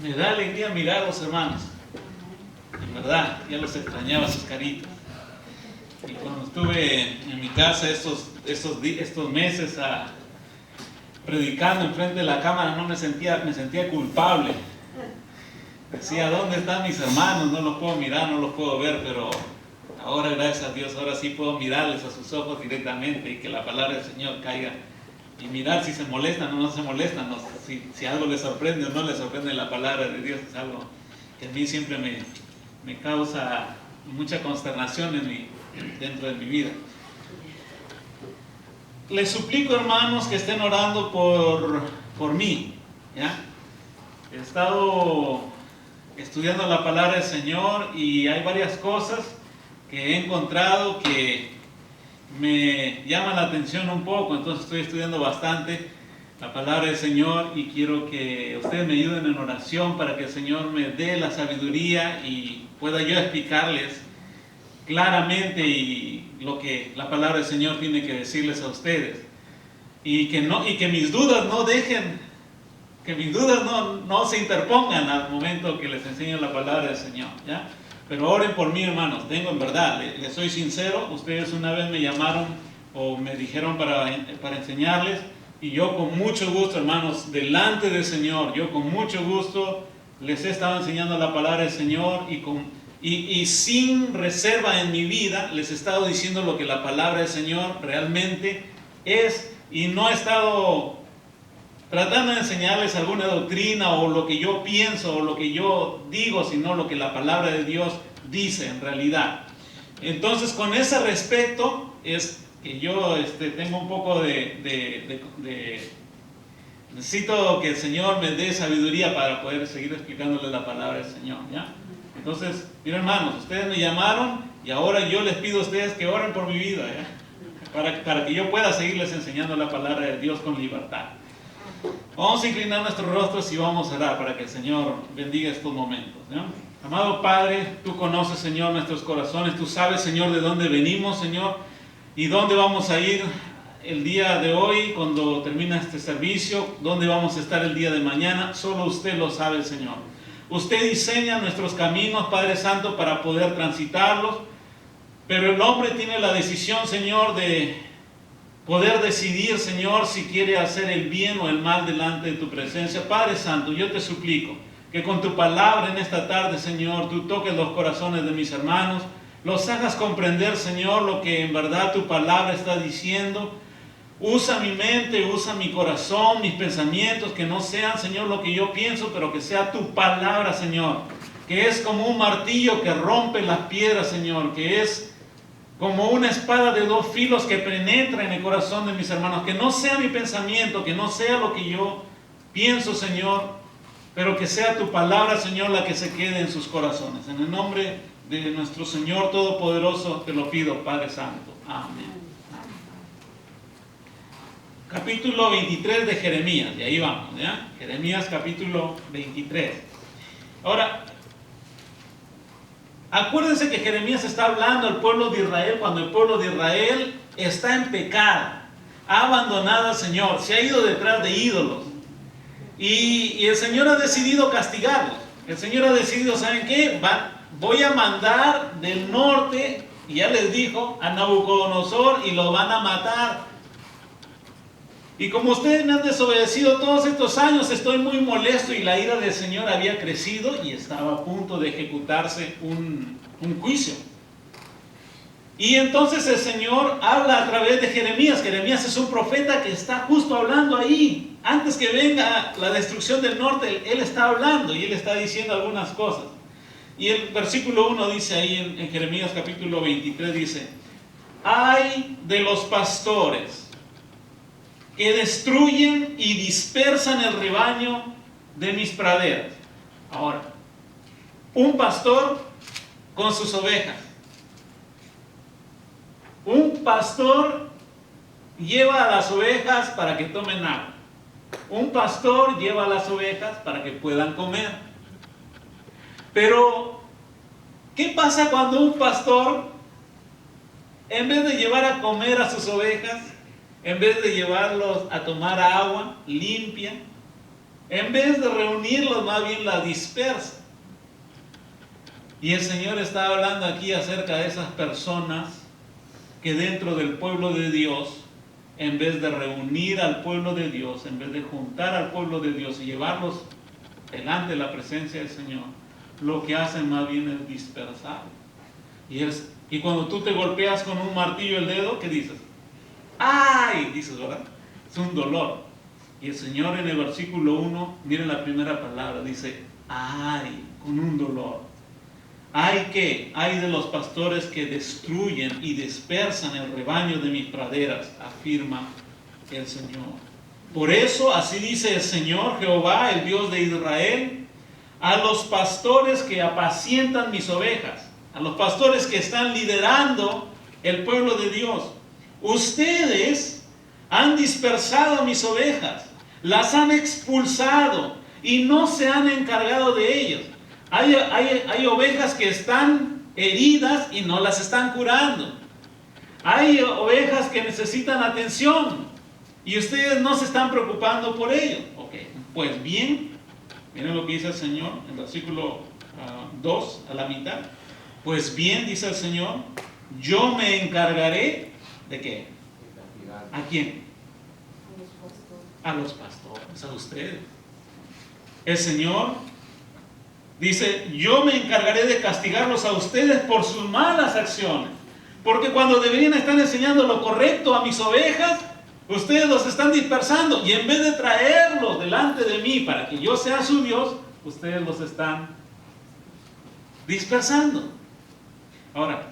Me da alegría mirar a los hermanos. En verdad, ya los extrañaba sus caritas. Y cuando estuve en mi casa estos meses predicando enfrente de la cámara, me sentía culpable. Decía, ¿dónde están mis hermanos? No los puedo mirar, no los puedo ver, pero ahora, gracias a Dios, ahora sí puedo mirarles a sus ojos directamente y que la palabra del Señor caiga. Y mirar si se molestan o no se molestan, si algo les sorprende o no les sorprende. La palabra de Dios es algo que a mí siempre me causa mucha consternación dentro de mi vida. Les suplico, hermanos, que estén orando por mí, ¿ya? He estado estudiando la palabra del Señor y hay varias cosas que he encontrado que me llaman la atención un poco. Entonces estoy estudiando bastante la palabra del Señor y quiero que ustedes me ayuden en oración para que el Señor me dé la sabiduría y pueda yo explicarles claramente y lo que la palabra del Señor tiene que decirles a ustedes, y que mis dudas no se interpongan al momento que les enseño la palabra del Señor, ¿ya? Pero oren por mí, hermanos. En verdad, les soy sincero, ustedes una vez me llamaron o me dijeron para enseñarles, y yo con mucho gusto, hermanos, delante del Señor, yo con mucho gusto les he estado enseñando la palabra del Señor y sin reserva en mi vida les he estado diciendo lo que la palabra del Señor realmente es, y no he estado tratando de enseñarles alguna doctrina o lo que yo pienso o lo que yo digo, sino lo que la palabra de Dios dice en realidad. Entonces, con ese respecto es que yo tengo un poco necesito que el Señor me dé sabiduría para poder seguir explicándoles la palabra del Señor, ¿ya? Entonces, miren, hermanos, ustedes me llamaron y ahora yo les pido a ustedes que oren por mi vida, ¿ya? Para que yo pueda seguirles enseñando la palabra de Dios con libertad. Vamos a inclinar nuestros rostros y vamos a orar para que el Señor bendiga estos momentos, ¿ya? Amado Padre, tú conoces, Señor, nuestros corazones. Tú sabes, Señor, de dónde venimos, Señor, y dónde vamos a ir el día de hoy cuando termina este servicio, dónde vamos a estar el día de mañana. Solo usted lo sabe, Señor. Usted diseña nuestros caminos, Padre Santo, para poder transitarlos, pero el hombre tiene la decisión, Señor, de poder decidir, Señor, si quiere hacer el bien o el mal delante de tu presencia. Padre Santo, yo te suplico que con tu palabra en esta tarde, Señor, tú toques los corazones de mis hermanos, los hagas comprender, Señor, lo que en verdad tu palabra está diciendo. Usa mi mente, usa mi corazón, mis pensamientos, que no sean, Señor, lo que yo pienso, pero que sea tu palabra, Señor, que es como un martillo que rompe las piedras, Señor, que es como una espada de dos filos que penetra en el corazón de mis hermanos. Que no sea mi pensamiento, que no sea lo que yo pienso, Señor, pero que sea tu palabra, Señor, la que se quede en sus corazones. En el nombre de nuestro Señor Todopoderoso te lo pido, Padre Santo. Amén. Capítulo 23 de Jeremías, y ahí vamos, ¿ya? Jeremías capítulo 23. Ahora, acuérdense que Jeremías está hablando al pueblo de Israel cuando el pueblo de Israel está en pecado, ha abandonado al Señor, se ha ido detrás de ídolos, y el Señor ha decidido castigarlos. El Señor ha decidido, ¿saben qué? Voy a mandar del norte, y ya les dijo, a Nabucodonosor, y lo van a matar. Y como ustedes me han desobedecido todos estos años, estoy muy molesto. Y la ira del Señor había crecido y estaba a punto de ejecutarse un juicio. Y entonces el Señor habla a través de Jeremías. Jeremías es un profeta que está justo hablando ahí. Antes que venga la destrucción del norte, él está hablando y él está diciendo algunas cosas. Y el versículo 1 dice ahí en Jeremías capítulo 23, dice: ay de los pastores que destruyen y dispersan el rebaño de mis praderas. Ahora, un pastor con sus ovejas. Un pastor lleva a las ovejas para que tomen agua. Un pastor lleva a las ovejas para que puedan comer. Pero, ¿qué pasa cuando un pastor, en vez de llevar a comer a sus ovejas, en vez de llevarlos a tomar agua limpia, En vez de reunirlos, más bien la dispersa. Y el Señor está hablando aquí acerca de esas personas que dentro del pueblo de Dios, en vez de reunir al pueblo de Dios, en vez de juntar al pueblo de Dios y llevarlos delante de la presencia del Señor, lo que hacen más bien es dispersar. Y cuando tú te golpeas con un martillo el dedo, ¿qué dices? ¡Ay! Dices, ¿verdad? Es un dolor. Y el Señor en el versículo 1, miren la primera palabra, dice, ¡ay! Con un dolor. ¿Ay qué? Hay de los pastores que destruyen y dispersan el rebaño de mis praderas, afirma el Señor. Por eso, así dice el Señor Jehová, el Dios de Israel, a los pastores que apacientan mis ovejas, a los pastores que están liderando el pueblo de Dios. Ustedes han dispersado mis ovejas, las han expulsado y no se han encargado de ellas. Hay ovejas que están heridas y no las están curando. Hay ovejas que necesitan atención y ustedes no se están preocupando por ello. Ok, pues bien, miren lo que dice el Señor en el versículo 2 a la mitad. Pues bien, dice el Señor, yo me encargaré ¿de qué? ¿A quién? A los pastores, a ustedes. El Señor dice, yo me encargaré de castigarlos a ustedes por sus malas acciones. Porque cuando deberían estar enseñando lo correcto a mis ovejas, ustedes los están dispersando. Y en vez de traerlos delante de mí para que yo sea su Dios, ustedes los están dispersando. Ahora,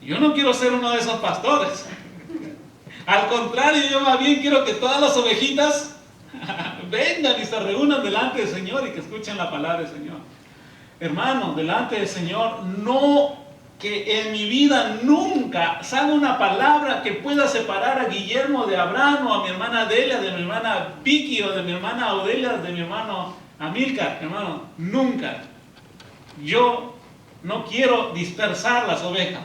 yo no quiero ser uno de esos pastores. Al contrario, yo más bien quiero que todas las ovejitas vengan y se reúnan delante del Señor y que escuchen la palabra del Señor. Hermano, delante del Señor, no que en mi vida nunca salga una palabra que pueda separar a Guillermo de Abraham, o a mi hermana Delia de mi hermana Vicky, o de mi hermana Odelia de mi hermano Amilcar. Hermano, nunca. Yo no quiero dispersar las ovejas.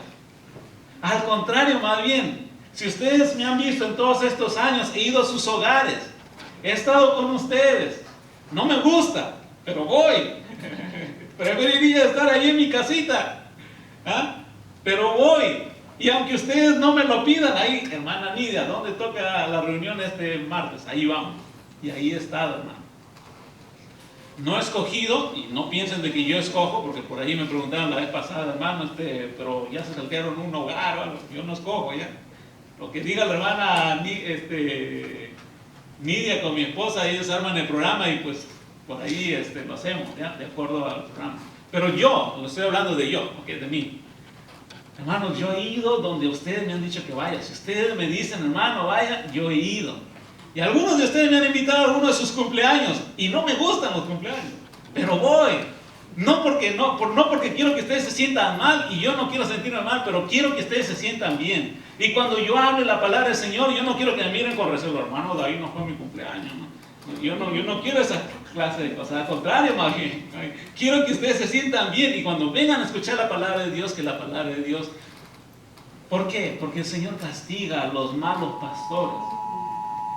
Al contrario, más bien, si ustedes me han visto en todos estos años, he ido a sus hogares, he estado con ustedes. No me gusta, pero voy. Preferiría estar ahí en mi casita, pero voy. Y aunque ustedes no me lo pidan, ahí, hermana Nidia, ¿dónde toca la reunión este martes? Ahí vamos. Y ahí he estado, hermano. No he escogido, y no piensen de que yo escojo, porque por ahí me preguntaron la vez pasada, hermano, pero ya se saltearon un hogar o algo. Yo no escojo ya. Lo que diga la hermana Nidia con mi esposa, ellos arman el programa y pues por ahí lo hacemos, ¿ya? De acuerdo al programa. Pero yo, lo estoy hablando de yo, okay, de mí. Hermanos, yo he ido donde ustedes me han dicho que vaya. Si ustedes me dicen, hermano, vaya, yo he ido. Y algunos de ustedes me han invitado a alguno de sus cumpleaños y no me gustan los cumpleaños, pero voy. No porque quiero que ustedes se sientan mal y yo no quiero sentirme mal, pero quiero que ustedes se sientan bien. Y cuando yo hable la palabra del Señor, yo no quiero que me miren con recelo, hermano, David no fue mi cumpleaños, ¿no? Yo no quiero esa clase de cosas, al contrario, más bien. Quiero que ustedes se sientan bien y cuando vengan a escuchar la palabra de Dios, que la palabra de Dios. ¿Por qué? Porque el Señor castiga a los malos pastores.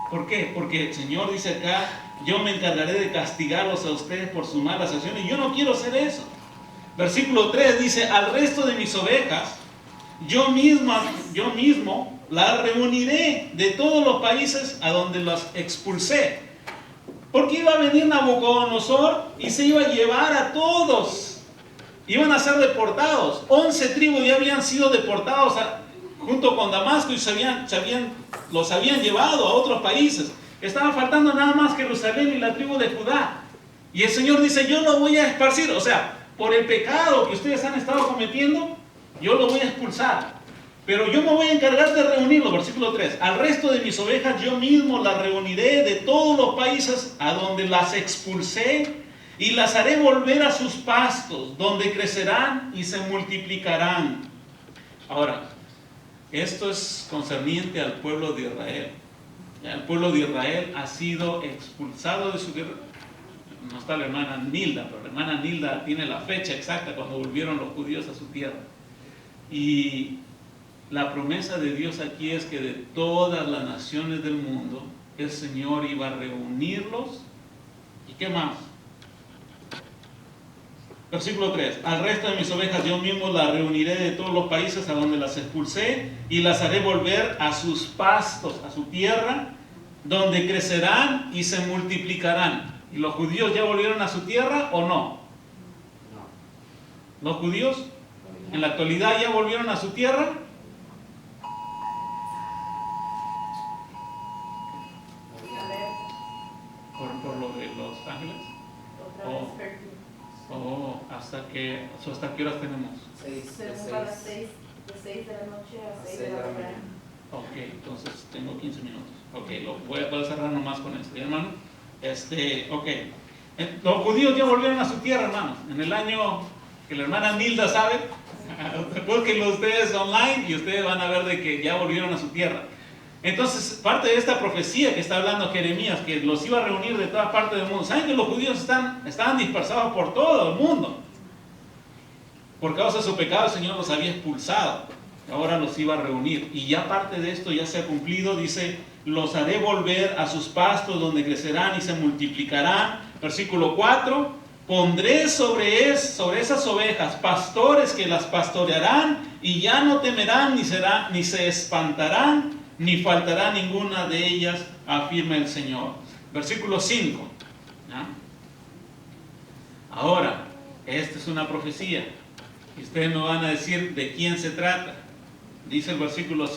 ¿Por qué? Porque el Señor dice acá, yo me encargaré de castigarlos a ustedes por sus malas acciones. Y yo no quiero hacer eso. Versículo 3 dice, al resto de mis ovejas, yo mismo las reuniré de todos los países a donde las expulsé. Porque iba a venir Nabucodonosor y se iba a llevar a todos. Iban a ser deportados. 11 tribus ya habían sido deportados junto con Damasco y los habían llevado a otros países. Estaba faltando nada más Jerusalén y la tribu de Judá. Y el Señor dice, yo lo voy a esparcir. O sea, por el pecado que ustedes han estado cometiendo, yo lo voy a expulsar. Pero yo me voy a encargar de reunirlo. Versículo 3. Al resto de mis ovejas yo mismo las reuniré de todos los países a donde las expulsé y las haré volver a sus pastos, donde crecerán y se multiplicarán. Ahora, esto es concerniente al pueblo de Israel. El pueblo de Israel ha sido expulsado de su tierra. No está la hermana Nilda, pero la hermana Nilda tiene la fecha exacta cuando volvieron los judíos a su tierra. Y la promesa de Dios aquí es que de todas las naciones del mundo, el Señor iba a reunirlos ¿Y qué más? Versículo 3. Al resto de mis ovejas yo mismo las reuniré de todos los países a donde las expulsé y las haré volver a sus pastos, a su tierra, donde crecerán y se multiplicarán. ¿Y los judíos ya volvieron a su tierra o no? No. ¿Los judíos en la actualidad ya volvieron a su tierra? Por lo de Los Ángeles. ¿Hasta qué horas tenemos? Según a las 6, de 6 de la noche a 6 de la mañana. Ok, entonces tengo 15 minutos. Ok, voy a cerrar nomás con esto, ¿ya, hermano? Ok. Los judíos ya volvieron a su tierra, hermanos. En el año que la hermana Nilda sabe, búsquenlo ustedes online y ustedes van a ver de que ya volvieron a su tierra. Entonces, parte de esta profecía que está hablando Jeremías, que los iba a reunir de todas partes del mundo. ¿Saben que los judíos estaban dispersados por todo el mundo? Por causa de su pecado el Señor los había expulsado. Ahora los iba a reunir. Y ya parte de esto ya se ha cumplido. Dice, los haré volver a sus pastos donde crecerán y se multiplicarán. Versículo 4. Pondré sobre esas ovejas pastores que las pastorearán y ya no temerán ni se espantarán ni faltará ninguna de ellas, afirma el Señor. Versículo 5. ¿Ya? Ahora, esta es una profecía. Y ustedes me van a decir de quién se trata. Dice el versículo